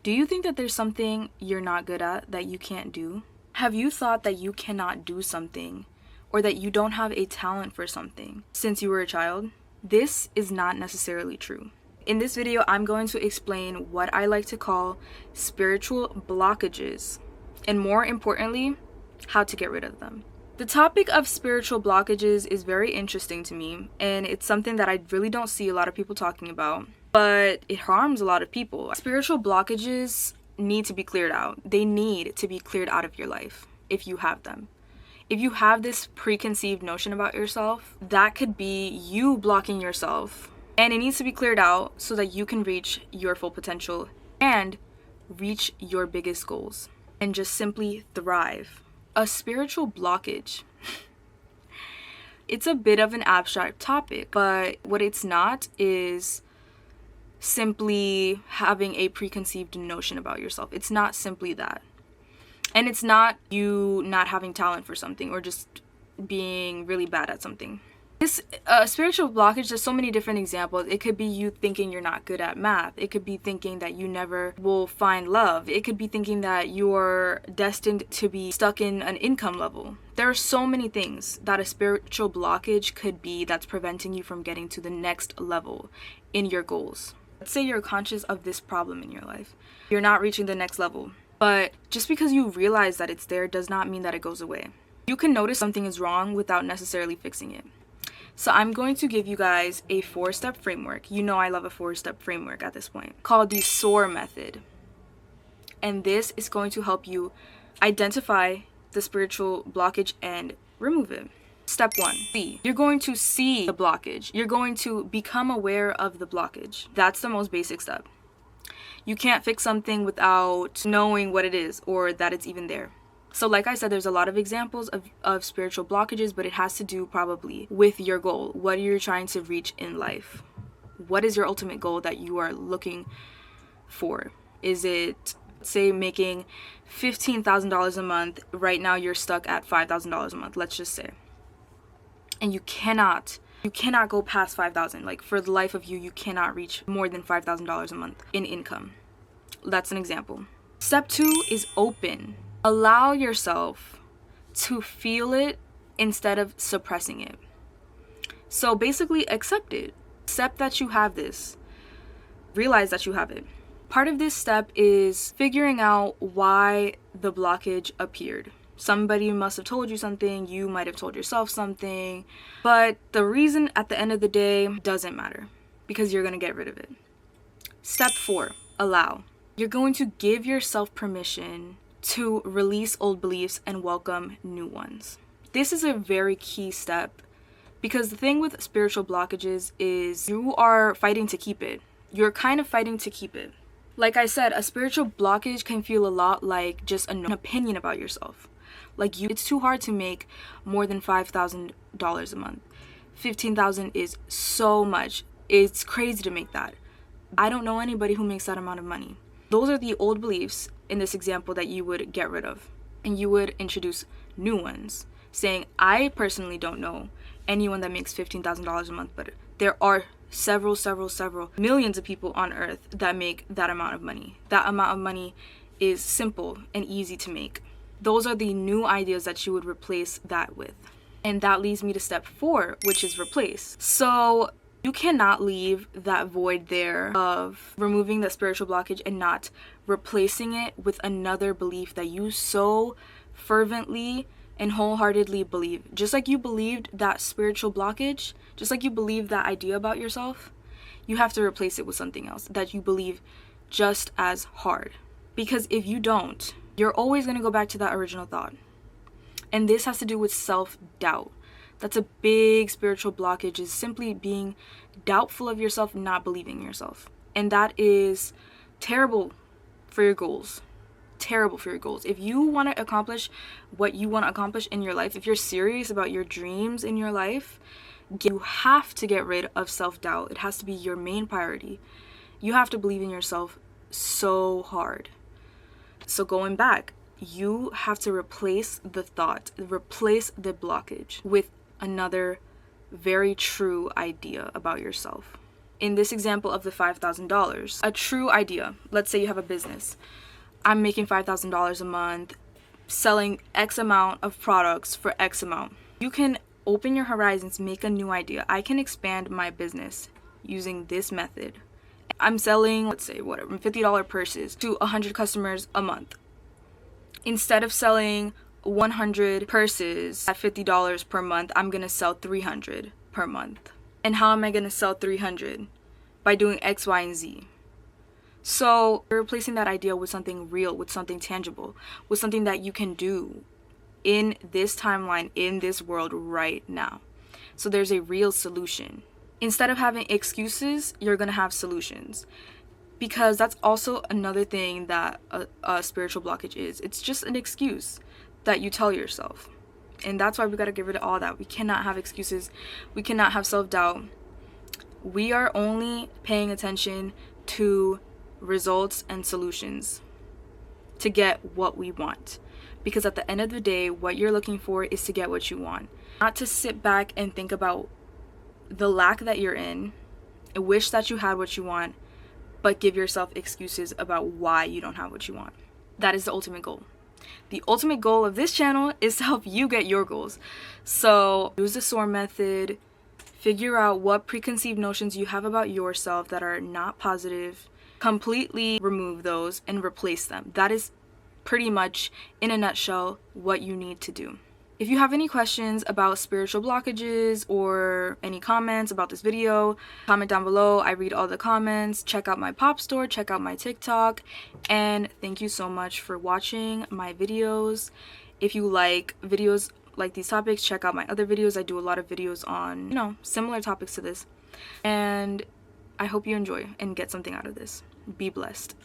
Do you think that there's something you're not good at that you can't do? Have you thought that you cannot do something or that you don't have a talent for something since you were a child? This is not necessarily true. In this video, I'm going to explain what I like to call spiritual blockages, and more importantly, how to get rid of them. The topic of spiritual blockages is very interesting to me, and it's something that I really don't see a lot of people talking about, but it harms a lot of people. Spiritual blockages need to be cleared out. They need to be cleared out of your life if you have them. If you have this preconceived notion about yourself, that could be you blocking yourself, and it needs to be cleared out so that you can reach your full potential and reach your biggest goals and just simply thrive. A spiritual blockage. It's a bit of an abstract topic, but what it's not is simply having a preconceived notion about yourself. It's not simply that. And it's not you not having talent for something or just being really bad at something. This spiritual blockage, there's so many different examples. It could be you thinking you're not good at math. It could be thinking that you never will find love. It could be thinking that you're destined to be stuck in an income level. There are so many things that a spiritual blockage could be that's preventing you from getting to the next level in your goals. Let's say you're conscious of this problem in your life. You're not reaching the next level. But just because you realize that it's there does not mean that it goes away. You can notice something is wrong without necessarily fixing it. So I'm going to give you guys a 4-step framework. You know I love a 4-step framework at this point, called the SOAR method. And this is going to help you identify the spiritual blockage and remove it. Step 1, see. You're going to see the blockage. You're going to become aware of the blockage. That's the most basic step. You can't fix something without knowing what it is or that it's even there. So like I said, there's a lot of examples of spiritual blockages, but it has to do probably with your goal. What are you trying to reach in life? What is your ultimate goal that you are looking for? Is it, say, making $15,000 a month? Right now you're stuck at $5,000 a month, let's just say. And you cannot go past 5,000. Like, for the life of you, you cannot reach more than $5,000 a month in income. That's an example. Step 2 is open. Allow yourself to feel it instead of suppressing it. So basically, accept it. Accept that you have this. Realize that you have it. Part of this step is figuring out why the blockage appeared. Somebody must have told you something, you might have told yourself something, but the reason at the end of the day doesn't matter because you're going to get rid of it. Step 4, allow. You're going to give yourself permission to release old beliefs and welcome new ones. This is a very key step because the thing with spiritual blockages is you are fighting to keep it. You're kind of fighting to keep it. Like I said, a spiritual blockage can feel a lot like just an opinion about yourself. Like it's too hard to make more than $5,000 a month. $15,000 is so much. It's crazy to make that. I don't know anybody who makes that amount of money. Those are the old beliefs in this example that you would get rid of. And you would introduce new ones, saying, I personally don't know anyone that makes $15,000 a month, but there are several millions of people on earth that make that amount of money. That amount of money is simple and easy to make. Those are the new ideas that you would replace that with. And that leads me to step 4, which is replace. So you cannot leave that void there of removing the spiritual blockage and not replacing it with another belief that you so fervently and wholeheartedly believe. Just like you believed that spiritual blockage, just like you believe that idea about yourself, you have to replace it with something else that you believe just as hard. Because if you don't, you're always going to go back to that original thought. And this has to do with self-doubt. That's a big spiritual blockage, is simply being doubtful of yourself, not believing in yourself. And that is terrible for your goals. Terrible for your goals. If you want to accomplish what you want to accomplish in your life, if you're serious about your dreams in your life, you have to get rid of self-doubt. It has to be your main priority. You have to believe in yourself so hard. So going back, you have to replace the thought, replace the blockage with another very true idea about yourself. in this example of the $5,000, a true idea, let's say you have a business. I'm making $5,000 a month, selling X amount of products for X amount. You can open your horizons, make a new idea. I can expand my business using this method. I'm selling, let's say, whatever, $50 purses to 100 customers a month. Instead of selling 100 purses at $50 per month, I'm gonna sell 300 per month. And how am I gonna sell 300? By doing X, Y, and Z. So you're replacing that idea with something real, with something tangible, with something that you can do in this timeline, in this world right now. So there's a real solution. Instead of having excuses, you're gonna have solutions. Because that's also another thing that a spiritual blockage is. It's just an excuse that you tell yourself. And that's why we gotta get rid of all that. We cannot have excuses. We cannot have self-doubt. We are only paying attention to results and solutions to get what we want. Because at the end of the day, what you're looking for is to get what you want. Not to sit back and think about the lack that you're in, and wish that you had what you want, but give yourself excuses about why you don't have what you want. That is the ultimate goal. The ultimate goal of this channel is to help you get your goals. So use the SOAR method, figure out what preconceived notions you have about yourself that are not positive, completely remove those and replace them. That is pretty much, in a nutshell, what you need to do. If you have any questions about spiritual blockages or any comments about this video, comment down below. I read all the comments. Check out my pop store, check out my TikTok, and thank you so much for watching my videos. If you like videos like these topics, check out my other videos. I do a lot of videos on, similar topics to this. And I hope you enjoy and get something out of this. Be blessed.